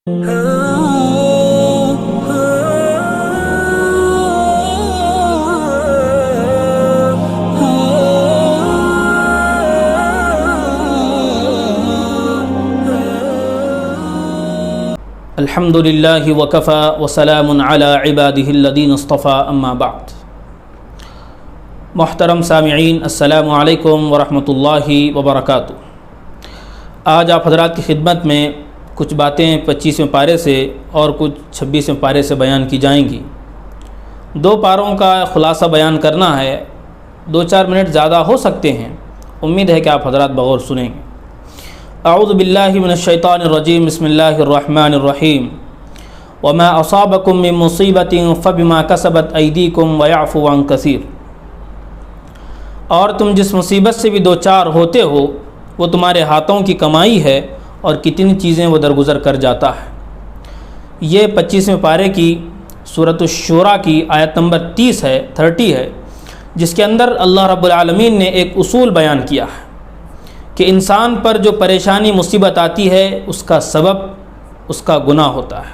الحمد للہ وکفی وسلام علی عبادہ الذین اصطفی اما بعد۔ محترم سامعین، السلام علیکم ورحمۃ اللہ وبرکاتہ۔ آج آپ حضرات کی خدمت میں کچھ باتیں 25ویں پارے سے اور کچھ 26ویں پارے سے بیان کی جائیں گی۔ 2 پاروں کا خلاصہ بیان کرنا ہے، 2-4 منٹ زیادہ ہو سکتے ہیں، امید ہے کہ آپ حضرات بغور سنیں گے۔ اعوذ باللہ من الشیطان الرجیم، بسم اللہ الرحمن الرحیم۔ وما اصابکم من مصیبت فبما کسبت ایدیکم ویعفو عن کثیر۔ اور تم جس مصیبت سے بھی دوچار ہوتے ہو وہ تمہارے ہاتھوں کی کمائی ہے، اور کتنی چیزیں وہ درگزر کر جاتا ہے۔ یہ 25ویں پارے کی سورۃ الشورى کی آیت نمبر 30 ہے، جس کے اندر اللہ رب العالمین نے ایک اصول بیان کیا ہے کہ انسان پر جو پریشانی مصیبت آتی ہے اس کا سبب اس کا گناہ ہوتا ہے،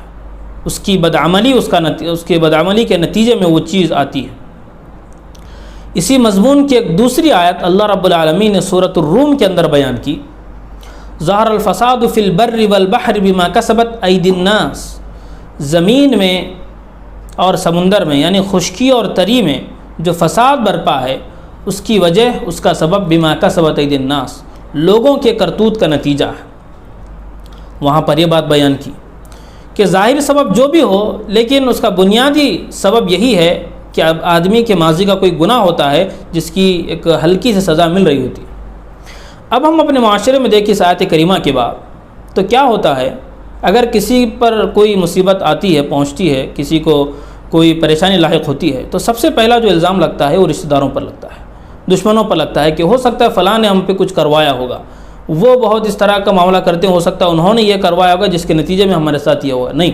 اس کی بدعملی اس کے بدعملی کے نتیجے میں وہ چیز آتی ہے۔ اسی مضمون کی ایک دوسری آیت اللہ رب العالمین نے سورۃ الروم کے اندر بیان کی، ظہر الفساد فی البر والبحر بما کسبت ایدی الناس۔ زمین میں اور سمندر میں یعنی خشکی اور تری میں جو فساد برپا ہے اس کی وجہ، اس کا سبب بما کسبت ایدی الناس، لوگوں کے کرتوت کا نتیجہ ہے۔ وہاں پر یہ بات بیان کی کہ ظاہر سبب جو بھی ہو، لیکن اس کا بنیادی سبب یہی ہے کہ اب آدمی کے ماضی کا کوئی گناہ ہوتا ہے جس کی ایک ہلکی سے سزا مل رہی ہوتی ہے۔ اب ہم اپنے معاشرے میں دیکھیں اس آیت کریمہ کے بعد تو کیا ہوتا ہے، اگر کسی پر کوئی مصیبت آتی ہے، پہنچتی ہے، کسی کو کوئی پریشانی لاحق ہوتی ہے، تو سب سے پہلا جو الزام لگتا ہے وہ رشتہ داروں پر لگتا ہے، دشمنوں پر لگتا ہے کہ ہو سکتا ہے فلاں نے ہم پہ کچھ کروایا ہوگا، وہ بہت اس طرح کا معاملہ کرتے ہیں، ہو سکتا ہے انہوں نے یہ کروایا ہوگا جس کے نتیجے میں ہمارے ساتھ یہ ہوا۔ نہیں،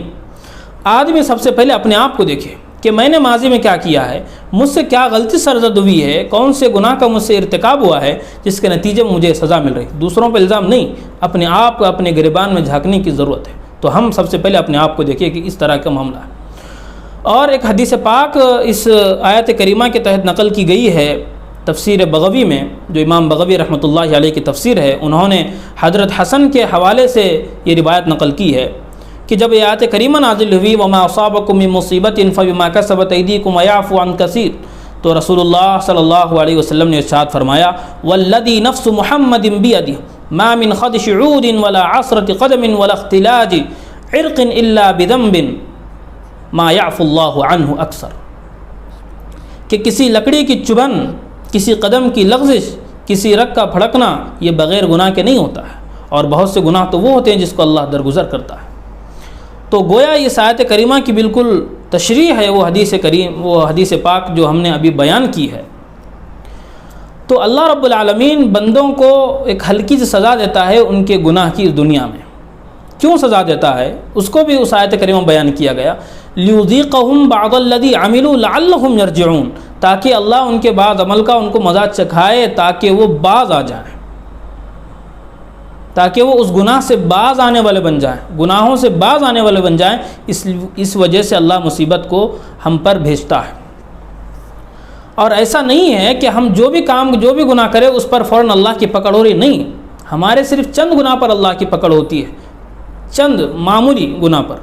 آدمی سب سے پہلے اپنے آپ کو دیکھے کہ میں نے ماضی میں کیا کیا ہے، مجھ سے کیا غلطی سرزد ہوئی ہے، کون سے گناہ کا مجھ سے ارتکاب ہوا ہے جس کے نتیجے میں مجھے سزا مل رہی ہے۔ دوسروں پہ الزام نہیں، اپنے آپ کو اپنے گریبان میں جھانکنے کی ضرورت ہے۔ تو ہم سب سے پہلے اپنے آپ کو دیکھیں کہ اس طرح کا معاملہ ہے۔ اور ایک حدیث پاک اس آیت کریمہ کے تحت نقل کی گئی ہے تفسیر بغوی میں، جو امام بغوی رحمۃ اللہ علیہ کی تفسیر ہے، انہوں نے حضرت حسن کے حوالے سے یہ روایت نقل کی ہے کہ جب یہ آیت کریمہ نازل ہوئی وما اصابکم من مصیبت فبما کسبت ایدیکم ویعفو عن کثیر، تو رسول اللہ صلی اللہ علیہ وسلم نے ارشاد فرمایا والذی نفس محمد بیدہ ما من خدش عود ولا عصرة قدم ولا اختلاج عرق الا بذنب ما یعفو اللہ عنہ اکثر، کہ کسی لکڑی کی چبھن، کسی قدم کی لغزش، کسی رگ کا پھڑکنا یہ بغیر گناہ کے نہیں ہوتا ہے، اور بہت سے گناہ تو وہ ہوتے ہیں جس کو اللہ درگزر کرتا ہے۔ تو گویا یہ آیت کریمہ کی بالکل تشریح ہے وہ حدیث پاک جو ہم نے ابھی بیان کی ہے۔ تو اللہ رب العالمین بندوں کو ایک ہلکی سی سزا دیتا ہے ان کے گناہ کی اس دنیا میں۔ کیوں سزا دیتا ہے اس کو بھی اس آیت کریمہ بیان کیا گیا، لیذیقہم بعض الذی عملوا لعلہم یرجعون، تاکہ اللہ ان کے بعد عمل کا ان کو مزہ چکھائے تاکہ وہ باز آ جائیں، تاکہ وہ اس گناہ سے باز آنے والے بن جائیں، گناہوں سے باز آنے والے بن جائیں۔ اس وجہ سے اللہ مصیبت کو ہم پر بھیجتا ہے۔ اور ایسا نہیں ہے کہ ہم جو بھی گناہ کریں اس پر فوراً اللہ کی پکڑ ہو رہی، نہیں، ہمارے صرف چند گناہ پر اللہ کی پکڑ ہوتی ہے، چند معمولی گناہ پر۔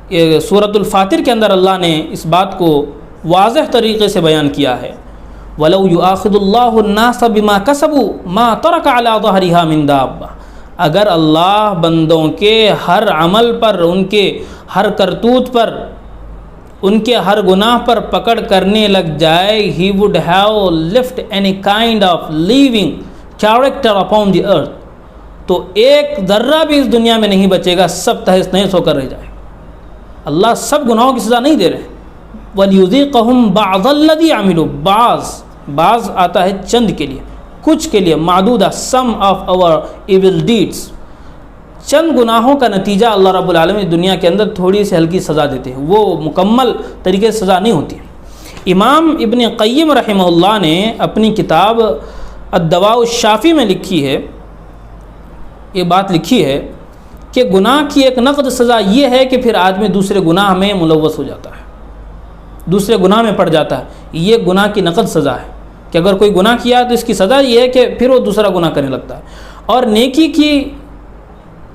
یہ سورۃ الفاتر کے اندر اللہ نے اس بات کو واضح طریقے سے بیان کیا ہے، وَلَوْ يُؤَاخِذُ اللَّهُ النَّاسَ بِمَا كَسَبُوا مَا تَرَكَ عَلَى ظَهْرِهَا مِن دَابَّةٍ، اگر اللہ بندوں کے ہر عمل پر، ان کے ہر کرتوت پر، ان کے ہر گناہ پر پکڑ کرنے لگ جائے، he would have left any kind of living character upon the earth، تو ایک ذرہ بھی اس دنیا میں نہیں بچے گا، سب تہس نہس ہو کر رہ جائے۔ اللہ سب گناہوں کی سزا نہیں دے رہے۔ وَلْيُذِيقَهُمْ بَعْضَ الَّذِي عَمِلُوا، بعض آتا ہے چند کے لیے، کچھ کے لیے، معدودہ، some of our evil deeds، چند گناہوں کا نتیجہ اللہ رب العالمین دنیا کے اندر تھوڑی سی ہلکی سزا دیتے ہیں، وہ مکمل طریقے سے سزا نہیں ہوتی۔ امام ابن قیم رحمہ اللہ نے اپنی کتاب الدواء الشافی میں لکھی ہے، یہ بات لکھی ہے کہ گناہ کی ایک نقد سزا یہ ہے کہ پھر آدمی دوسرے گناہ میں ملوث ہو جاتا ہے، دوسرے گناہ میں پڑ جاتا ہے. یہ گناہ کی نقد سزا ہے کہ اگر کوئی گناہ کیا تو اس کی سزا یہ ہے کہ پھر وہ دوسرا گناہ کرنے لگتا ہے. اور نیکی کی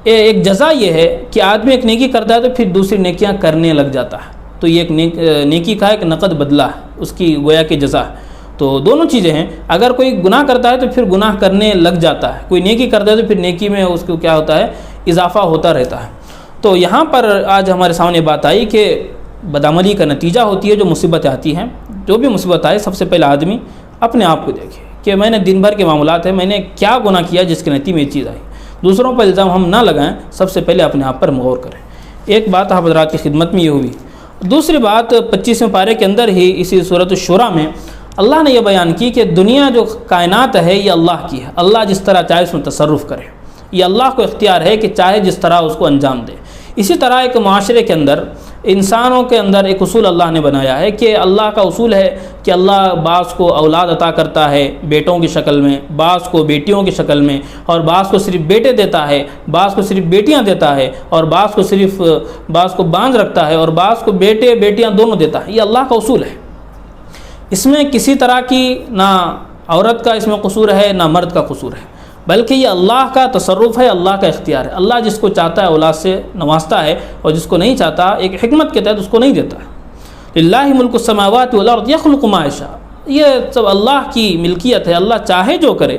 ایک جزا یہ ہے کہ آدمی ایک نیکی کرتا ہے تو پھر دوسری نیکیاں کرنے لگ جاتا ہے. تو یہ ایک نیکی کا ایک نقد بدلہ ہے، اس کی گویا کہ جزا ہے. تو دونوں چیزیں ہیں. اگر کوئی گناہ کرتا ہے تو پھر گناہ کرنے لگ جاتا ہے، کوئی نیکی کرتا ہے تو پھر نیکی میں اس کو کیا ہوتا ہے، اضافہ ہوتا رہتا ہے. تو یہاں پر آج ہمارے سامنے بات آئی کہ بدعملی کا نتیجہ ہوتی ہے جو مصیبتیں آتی ہیں. جو بھی مصیبت آئے سب سے پہلے آدمی اپنے آپ کو دیکھے کہ میں نے دن بھر کے معاملات ہیں، میں نے کیا گناہ کیا جس کے نتیجے میں یہ چیز آئی. دوسروں پر الزام ہم نہ لگائیں، سب سے پہلے اپنے آپ پر غور کریں. ایک بات آپ حضرات کی خدمت میں یہ ہوئی. دوسری بات 25ویں پارے کے اندر ہی اسی سورۃ الشورى میں اللہ نے یہ بیان کی کہ دنیا جو کائنات ہے یہ اللہ کی ہے. اللہ جس طرح چاہے اس میں تصرف کرے، یہ اللہ کو اختیار ہے کہ چاہے جس طرح اس کو انجام دے. اسی طرح ایک معاشرے کے اندر انسانوں کے اندر ایک اصول اللہ نے بنایا ہے کہ اللہ کا اصول ہے کہ اللہ بعض کو اولاد عطا کرتا ہے بیٹوں کی شکل میں، بعض کو بیٹیوں کی شکل میں، اور بعض کو صرف بیٹے دیتا ہے، بعض کو صرف بیٹیاں دیتا ہے، اور بعض کو بانجھ رکھتا ہے، اور بعض کو بیٹے بیٹیاں دونوں دیتا ہے. یہ اللہ کا اصول ہے. اس میں کسی طرح کی نہ عورت کا اس میں قصور ہے نہ مرد کا قصور ہے، بلکہ یہ اللہ کا تصرف ہے، اللہ کا اختیار ہے. اللہ جس کو چاہتا ہے اولاد سے نوازتا ہے، اور جس کو نہیں چاہتا ایک حکمت کے تحت اس کو نہیں دیتا ہے. للہ ملک السماوات والارض یخلق ما یشاء. یہ سب اللہ کی ملکیت ہے. اللہ چاہے جو کرے.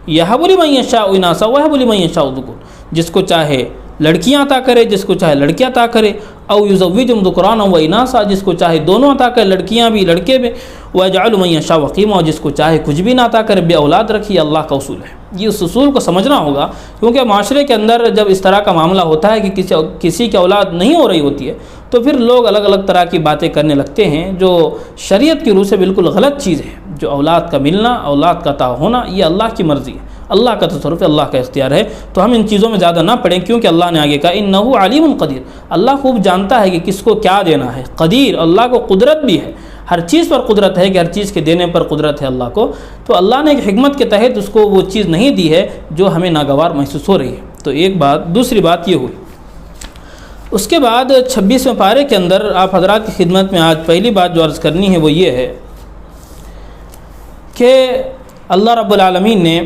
یہب لمن یشاء اناثا ویہب لمن یشاء الذکور. جس کو چاہے لڑکیاں عطا کرے، جس کو چاہے لڑکیاں عطا کرے. او یزوجہم ذکرانا و اناثا. جس کو چاہے دونوں عطا کرے، لڑکیاں بھی لڑکے بھی. ویجعل من یشاء عقیما. اور جس کو چاہے کچھ بھی نہ عطا کرے، بے اولاد رکھی. یہ اللہ کا اصول ہے. یہ اس اصول کو سمجھنا ہوگا، کیونکہ معاشرے کے اندر جب اس طرح کا معاملہ ہوتا ہے کہ کسی کی اولاد نہیں ہو رہی ہوتی ہے تو پھر لوگ الگ الگ طرح کی باتیں کرنے لگتے ہیں جو شریعت کی روح سے بالکل غلط چیز ہے. جو اولاد کا ملنا، اولاد کا عطا ہونا، یہ اللہ کی مرضی ہے، اللہ کا تصرف ہے، اللہ کا اختیار ہے. تو ہم ان چیزوں میں زیادہ نہ پڑیں، کیونکہ اللہ نے آگے کہا انہ علیم قدیر. اللہ خوب جانتا ہے کہ کس کو کیا دینا ہے. قدیر، اللہ کو قدرت بھی ہے، ہر چیز پر قدرت ہے کہ ہر چیز کے دینے پر قدرت ہے اللہ کو. تو اللہ نے ایک حکمت کے تحت اس کو وہ چیز نہیں دی ہے جو ہمیں ناگوار محسوس ہو رہی ہے. تو ایک بات. دوسری بات یہ ہوئی. اس کے بعد 26ویں پارے کے اندر آپ حضرات کی خدمت میں آج پہلی بات جو عرض کرنی ہے وہ یہ ہے کہ اللہ رب العالمین نے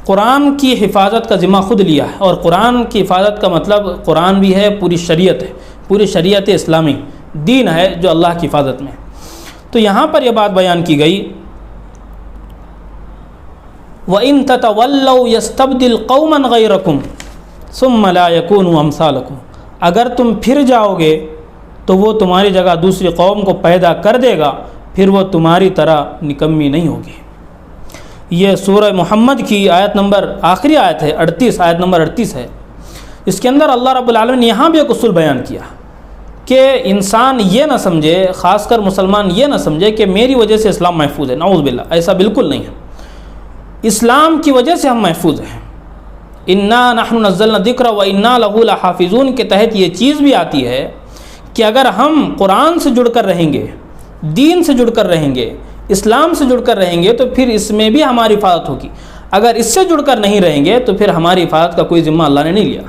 قرآن کی حفاظت کا ذمہ خود لیا ہے. اور قرآن کی حفاظت کا مطلب قرآن بھی ہے، پوری شریعت ہے، پوری شریعت اسلامی دین ہے جو اللہ کی حفاظت میں. تو یہاں پر یہ بات بیان کی گئی وَإِن تَتَوَلَّوْا يَسْتَبْدِلْ قَوْمًا غَيْرَكُمْ ثُمَّ لَا يَكُونُوا أَمْثَالَكُمْ. اگر تم پھر جاؤ گے تو وہ تمہاری جگہ دوسری قوم کو پیدا کر دے گا، پھر وہ تمہاری طرح نکمی نہیں ہوگی. یہ سورہ محمد کی آیت نمبر آخری آیت ہے 38، آیت نمبر 38 ہے. اس کے اندر اللہ رب العالمین نے یہاں بھی ایک اصول بیان کیا کہ انسان یہ نہ سمجھے، خاص کر مسلمان یہ نہ سمجھے کہ میری وجہ سے اسلام محفوظ ہے. نعوذ باللہ، ایسا بالکل نہیں ہے. اسلام کی وجہ سے ہم محفوظ ہیں. انا نحن نزلنا الذکر وانا لہ لحافظون کے تحت یہ چیز بھی آتی ہے کہ اگر ہم قرآن سے جڑ کر رہیں گے، دین سے جڑ کر رہیں گے، اسلام سے جڑ کر رہیں گے تو پھر اس میں بھی ہماری حفاظت ہوگی. اگر اس سے جڑ کر نہیں رہیں گے تو پھر ہماری حفاظت کا کوئی ذمہ اللہ نے نہیں لیا.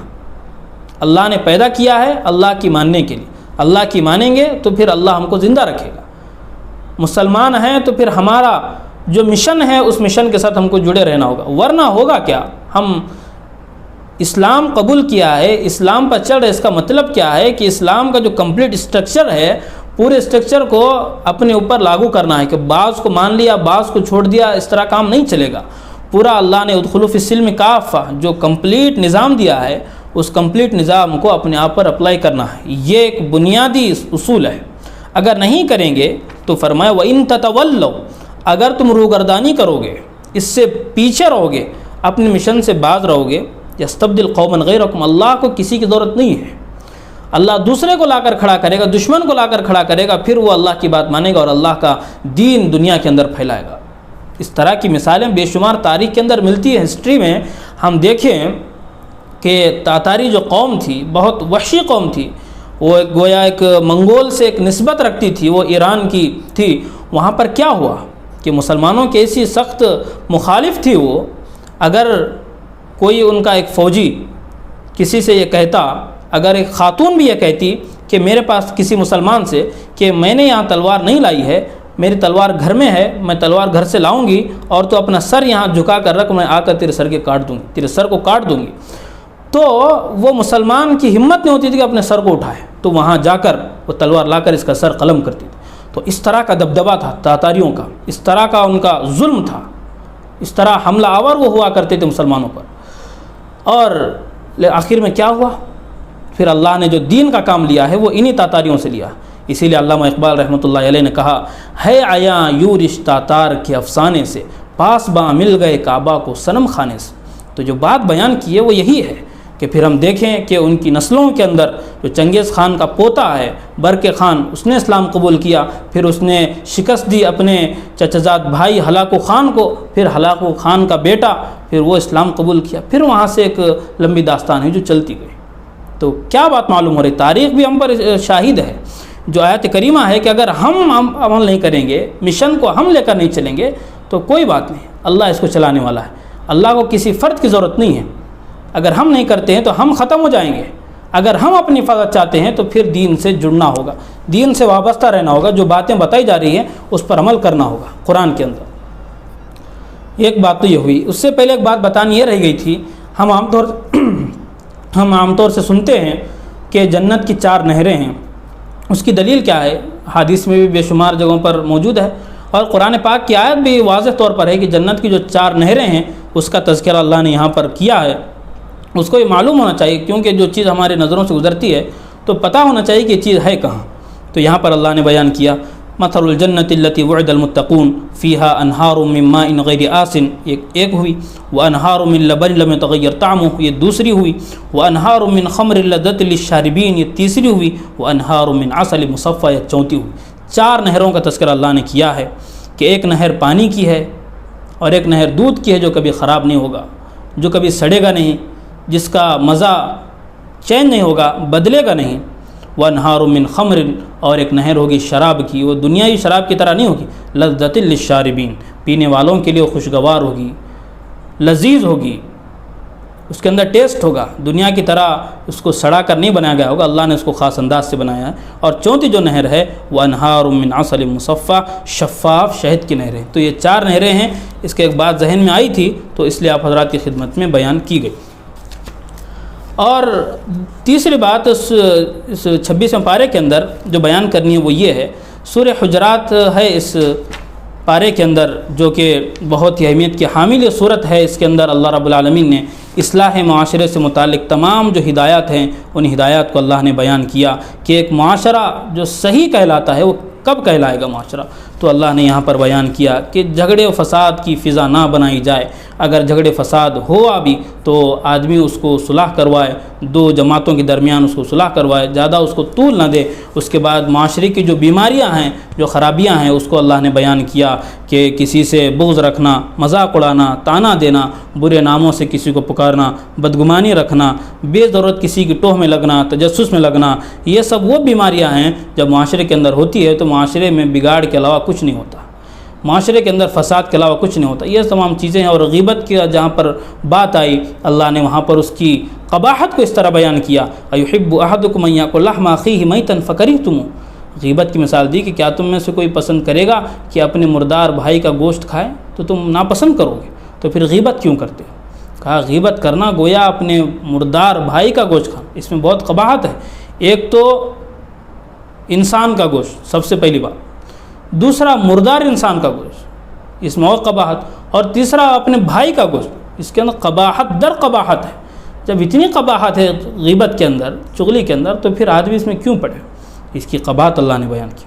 اللہ نے پیدا کیا ہے اللہ کی ماننے کے لیے. اللہ کی مانیں گے تو پھر اللہ ہم کو زندہ رکھے گا. مسلمان ہیں تو پھر ہمارا جو مشن ہے اس مشن کے ساتھ ہم کو جڑے رہنا ہوگا. ورنہ ہوگا کیا؟ ہم اسلام قبول کیا ہے، اسلام پر چل رہے، اس کا مطلب کیا ہے کہ اسلام کا جو کمپلیٹ اسٹرکچر ہے، پورے اسٹرکچر کو اپنے اوپر لاگو کرنا ہے کہ بعض کو مان لیا بعض کو چھوڑ دیا، اس طرح کام نہیں چلے گا. پورا اللہ نے ادخلوا فی السلم کافہ جو کمپلیٹ نظام دیا ہے اس کمپلیٹ نظام کو اپنے آپ پر اپلائی کرنا ہے. یہ ایک بنیادی اصول ہے. اگر نہیں کریں گے تو فرمایا وَإِن تَتَوَلَّوْا، اگر تم روگردانی کرو گے، اس سے پیچھے رہو گے، اپنے مشن سے باز رہو گے، یستبدل قوما غیرکم، اللہ کو کسی کی ضرورت نہیں ہے. اللہ دوسرے کو لا کر کھڑا کرے گا، دشمن کو لا کر کھڑا کرے گا، پھر وہ اللہ کی بات مانے گا اور اللہ کا دین دنیا کے اندر پھیلائے گا. اس طرح کی مثالیں بے شمار تاریخ کے اندر ملتی ہے. ہسٹری میں ہم دیکھیں کہ تاتاری جو قوم تھی بہت وحشی قوم تھی. وہ گویا ایک منگول سے ایک نسبت رکھتی تھی، وہ ایران کی تھی. وہاں پر کیا ہوا کہ مسلمانوں کی ایسی سخت مخالف تھی وہ، اگر کوئی ان کا ایک فوجی کسی سے یہ کہتا، اگر ایک خاتون بھی یہ کہتی کہ میرے پاس کسی مسلمان سے کہ میں نے یہاں تلوار نہیں لائی ہے، میری تلوار گھر میں ہے، میں تلوار گھر سے لاؤں گی اور تو اپنا سر یہاں جھکا کر رکھ، میں آ کر تیرے سر کے کاٹ دوں گی، تیرے سر کو کاٹ دوں گی، تو وہ مسلمان کی ہمت نہیں ہوتی تھی کہ اپنے سر کو اٹھائے، تو وہاں جا کر وہ تلوار لا کر اس کا سر قلم کرتی تھی۔ تو اس طرح کا دبدبہ تھا تاتاریوں کا، اس طرح کا ان کا ظلم تھا، اس طرح حملہ آور وہ ہوا کرتے تھے مسلمانوں پر۔ اور آخر میں کیا ہوا؟ پھر اللہ نے جو دین کا کام لیا ہے وہ انہی تاتاریوں سے لیا۔ اسی لیے علامہ اقبال رحمۃ اللہ علیہ نے کہا ہے آیا یوں رشتہ تار کے افسانے سے، پاس باں مل گئے کعبہ کو صنم خانے سے۔ تو جو بات بیان کی ہے وہ یہی ہے کہ پھر ہم دیکھیں کہ ان کی نسلوں کے اندر جو چنگیز خان کا پوتا ہے برق خان، اس نے اسلام قبول کیا، پھر اس نے شکست دی اپنے چچزاد بھائی ہلاکو خان کو، پھر ہلاکو خان کا بیٹا پھر وہ اسلام قبول کیا، پھر وہاں سے ایک لمبی داستان ہے جو چلتی گئی۔ تو کیا بات معلوم ہو رہی؟ تاریخ بھی ہم پر شاہد ہے۔ جو آیت کریمہ ہے کہ اگر ہم عمل نہیں کریں گے، مشن کو ہم لے کر نہیں چلیں گے تو کوئی بات نہیں، اللہ اس کو چلانے والا ہے۔ اللہ کو کسی فرد کی ضرورت نہیں ہے۔ اگر ہم نہیں کرتے ہیں تو ہم ختم ہو جائیں گے۔ اگر ہم اپنی حفاظت چاہتے ہیں تو پھر دین سے جڑنا ہوگا، دین سے وابستہ رہنا ہوگا، جو باتیں بتائی جا رہی ہیں اس پر عمل کرنا ہوگا قرآن کے اندر۔ ایک بات تو یہ ہوئی۔ اس سے پہلے ایک بات بتانی یہ رہ گئی تھی، ہم عام طور سے سنتے ہیں کہ جنت کی 4 نہریں ہیں۔ اس کی دلیل کیا ہے؟ حدیث میں بھی بے شمار جگہوں پر موجود ہے، اور قرآن پاک کی آیت بھی واضح طور پر ہے کہ جنت کی جو 4 نہریں ہیں اس کا تذکرہ اللہ نے یہاں پر کیا ہے۔ اس کو یہ معلوم ہونا چاہیے، کیونکہ جو چیز ہمارے نظروں سے گزرتی ہے تو پتہ ہونا چاہیے کہ یہ چیز ہے کہاں۔ تو یہاں پر اللہ نے بیان کیا مثل الجنت التی وعد المتقون فیہا انہار من ماء غیر آسن، ایک ہوئی، وانہار من لبن لم یتغیر طعمہ، یہ دوسری ہوئی، وانہار من خمر لذۃ للشاربین، یہ تیسری ہوئی، وانہار من عسل مصفى، یہ چوتھی ہوئی۔ 4 نہروں کا تذکرہ اللہ نے کیا ہے کہ ایک نہر پانی کی ہے اور ایک نہر دودھ کی ہے جو کبھی خراب نہیں ہوگا، جو کبھی سڑے گا نہیں، جس کا مزہ چینج نہیں ہوگا، بدلے گا نہیں۔ وانہار من خمر، اور ایک نہر ہوگی شراب کی، وہ دنیائی شراب کی طرح نہیں ہوگی، لذۃ للشاربین، پینے والوں کے لیے وہ خوشگوار ہوگی، لذیذ ہوگی، اس کے اندر ٹیسٹ ہوگا، دنیا کی طرح اس کو سڑا کر نہیں بنایا گیا ہوگا، اللہ نے اس کو خاص انداز سے بنایا ہے۔ اور چوتھی جو نہر ہے وہ انہار من عسل مصفى، شفاف شہد کی نہریں۔ تو یہ 4 نہریں ہیں، اس کے ایک بات ذہن میں آئی تھی تو اس لیے آپ حضرات کی خدمت میں بیان کی گئی۔ اور تیسری بات اس 26ویں پارے کے اندر جو بیان کرنی ہے وہ یہ ہے، سورہ حجرات ہے اس پارے کے اندر، جو کہ بہت ہی اہمیت کی حامل یہ صورت ہے۔ اس کے اندر اللہ رب العالمین نے اصلاح معاشرے سے متعلق تمام جو ہدایات ہیں ان ہدایات کو اللہ نے بیان کیا کہ ایک معاشرہ جو صحیح کہلاتا ہے وہ کب کہلائے گا معاشرہ۔ تو اللہ نے یہاں پر بیان کیا کہ جھگڑے و فساد کی فضا نہ بنائی جائے، اگر جھگڑے فساد ہوا بھی تو آدمی اس کو صلح کروائے، 2 جماعتوں کے درمیان اس کو صلح کروائے، زیادہ اس کو طول نہ دے۔ اس کے بعد معاشرے کی جو بیماریاں ہیں، جو خرابیاں ہیں، اس کو اللہ نے بیان کیا کہ کسی سے بغض رکھنا، مذاق اڑانا، طعنہ دینا، برے ناموں سے کسی کو پکارنا، بدگمانی رکھنا، بے ضرورت کسی کی ٹوہ میں لگنا، تجسس میں لگنا، یہ سب وہ بیماریاں ہیں جب معاشرے کے اندر ہوتی ہے تو معاشرے میں بگاڑ کے علاوہ کچھ نہیں ہوتا، معاشرے کے اندر فساد کے علاوہ کچھ نہیں ہوتا۔ یہ تمام چیزیں ہیں۔ اور غیبت کی جہاں پر بات آئی، اللہ نے وہاں پر اس کی قباحت کو اس طرح بیان کیا، ایحب احدکم ان یاکل لحم اخیہ میتا فکرہتموہ، غیبت کی مثال دی کہ کیا تم میں سے کوئی پسند کرے گا کہ اپنے مردار بھائی کا گوشت کھائے؟ تو تم ناپسند کرو گے، تو پھر غیبت کیوں کرتے ہو؟ کہا غیبت کرنا گویا اپنے مردار بھائی کا گوشت کھانا، اس میں بہت قباحت ہے۔ ایک تو انسان کا گوشت سب سے پہلی بات، دوسرا مردار انسان کا گوشت، اس میں اور قباحت، اور تیسرا اپنے بھائی کا گوشت، اس کے اندر قباحت در قباحت ہے۔ جب اتنی قباحت ہے غیبت کے اندر، چغلی کے اندر، تو پھر آدمی اس میں کیوں پڑے؟ اس کی قباحت اللہ نے بیان کی۔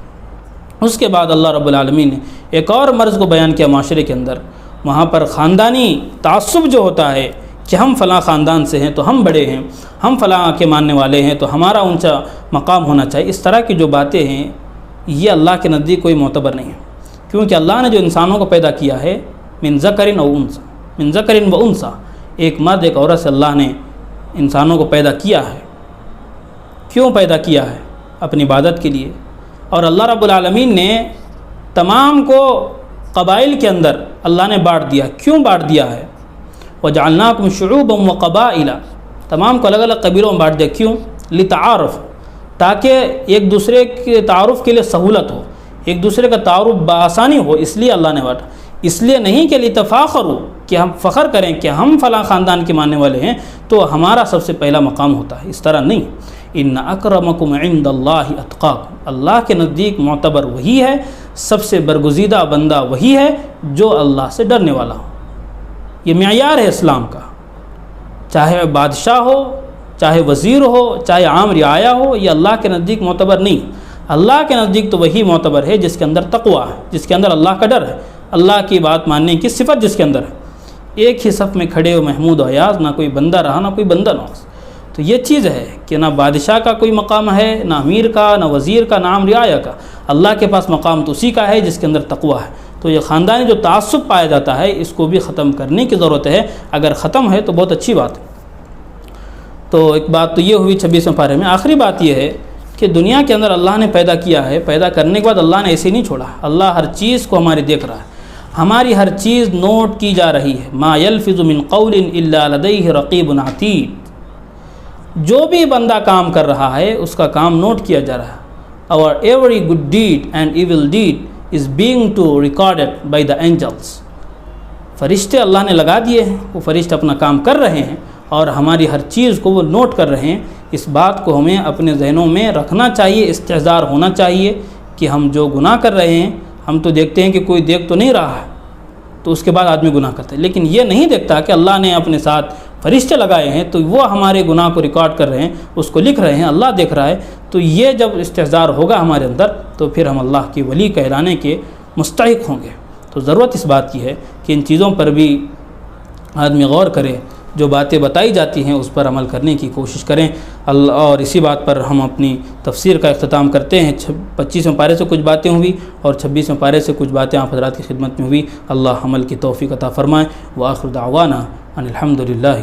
اس کے بعد اللہ رب العالمین نے ایک اور مرض کو بیان کیا معاشرے کے اندر، وہاں پر خاندانی تعصب جو ہوتا ہے کہ ہم فلاں خاندان سے ہیں تو ہم بڑے ہیں، ہم فلاں کے ماننے والے ہیں تو ہمارا اونچا مقام ہونا چاہیے، اس طرح کی جو باتیں ہیں یہ اللہ کے نزدیک کوئی معتبر نہیں ہے، کیونکہ اللہ نے جو انسانوں کو پیدا کیا ہے من ذکر و انثی، من ذکر و انثی، ایک مرد ایک عورت سے اللہ نے انسانوں کو پیدا کیا ہے۔ کیوں پیدا کیا ہے؟ اپنی عبادت کے لیے۔ اور اللہ رب العالمین نے تمام کو قبائل کے اندر اللہ نے بانٹ دیا۔ کیوں بانٹ دیا ہے؟ وَجَعَلْنَاكُمْ شُعُوبًا وَقَبَائِلَ، تمام کو الگ الگ قبیلوں میں بانٹ دیا۔ کیوں؟ لتعارف، تاکہ ایک دوسرے کے تعارف کے لیے سہولت ہو، ایک دوسرے کا تعارف بآسانی ہو، اس لیے اللہ نے بانٹا۔ اس لیے نہیں کہ لتفاخروا، کہ ہم فخر کریں کہ ہم فلاں خاندان کے ماننے والے ہیں تو ہمارا سب سے پہلا مقام ہوتا ہے، اس طرح نہیں۔ ان اکرمکم عند اللہ اتقاکم، اللہ کے نزدیک معتبر وہی ہے، سب سے برگزیدہ بندہ وہی ہے جو اللہ سے ڈرنے والا ہو۔ یہ معیار ہے اسلام کا، چاہے بادشاہ ہو، چاہے وزیر ہو، چاہے عام رعایا ہو، یہ اللہ کے نزدیک معتبر نہیں۔ اللہ کے نزدیک تو وہی معتبر ہے جس کے اندر تقویٰ ہے، جس کے اندر اللہ کا ڈر ہے، اللہ کی بات ماننے کی صفت جس کے اندر ہے۔ ایک ہی صف میں کھڑے ہو محمود و ایاز، نہ کوئی بندہ رہا نہ کوئی بندہ نہ، تو یہ چیز ہے کہ نہ بادشاہ کا کوئی مقام ہے، نہ امیر کا، نہ وزیر کا، نہ عام رعایا کا۔ اللہ کے پاس مقام تو اسی کا ہے جس کے اندر تقویٰ ہے۔ تو یہ خاندانی جو تعصب پایا جاتا ہے اس کو بھی ختم کرنے کی ضرورت ہے، اگر ختم ہے تو بہت اچھی بات ہے۔ تو ایک بات تو یہ ہوئی 26ویں پارے میں۔ آخری بات یہ ہے کہ دنیا کے اندر اللہ نے پیدا کیا ہے، پیدا کرنے کے بعد اللہ نے ایسے نہیں چھوڑا، اللہ ہر چیز کو ہماری دیکھ رہا ہے، ہماری ہر چیز نوٹ کی جا رہی ہے۔ ما یلفظ من قول الا لدیہ رقیب عتید، جو بھی بندہ کام کر رہا ہے اس کا کام نوٹ کیا جا رہا ہے۔ Our every good deed and evil deed is being to recorded by the angels۔ فرشتے اللہ نے لگا دیے ہیں، وہ فرشتے اپنا کام کر رہے ہیں اور ہماری ہر چیز کو وہ نوٹ کر رہے ہیں۔ اس بات کو ہمیں اپنے ذہنوں میں رکھنا چاہیے، استحضار ہونا چاہیے کہ ہم جو گناہ کر رہے ہیں، ہم تو دیکھتے ہیں کہ کوئی دیکھ تو نہیں رہا ہے تو اس کے بعد آدمی گناہ کرتا ہے، لیکن یہ نہیں دیکھتا کہ اللہ نے اپنے ساتھ فرشتے لگائے ہیں تو وہ ہمارے گناہ کو ریکارڈ کر رہے ہیں، اس کو لکھ رہے ہیں، اللہ دیکھ رہا ہے۔ تو یہ جب استحضار ہوگا ہمارے اندر تو پھر ہم اللہ کی ولی کہلانے کے مستحق ہوں گے۔ تو ضرورت اس بات کی ہے کہ ان چیزوں پر بھی آدمی غور کرے، جو باتیں بتائی جاتی ہیں اس پر عمل کرنے کی کوشش کریں اللہ۔ اور اسی بات پر ہم اپنی تفسیر کا اختتام کرتے ہیں۔ 25ویں پارے سے کچھ باتیں ہوئی اور 26ویں پارے سے کچھ باتیں آپ حضرات کی خدمت میں ہوئی۔ اللہ عمل کی توفیق عطا فرمائے۔ وآخر دعوانا ان الحمد للہ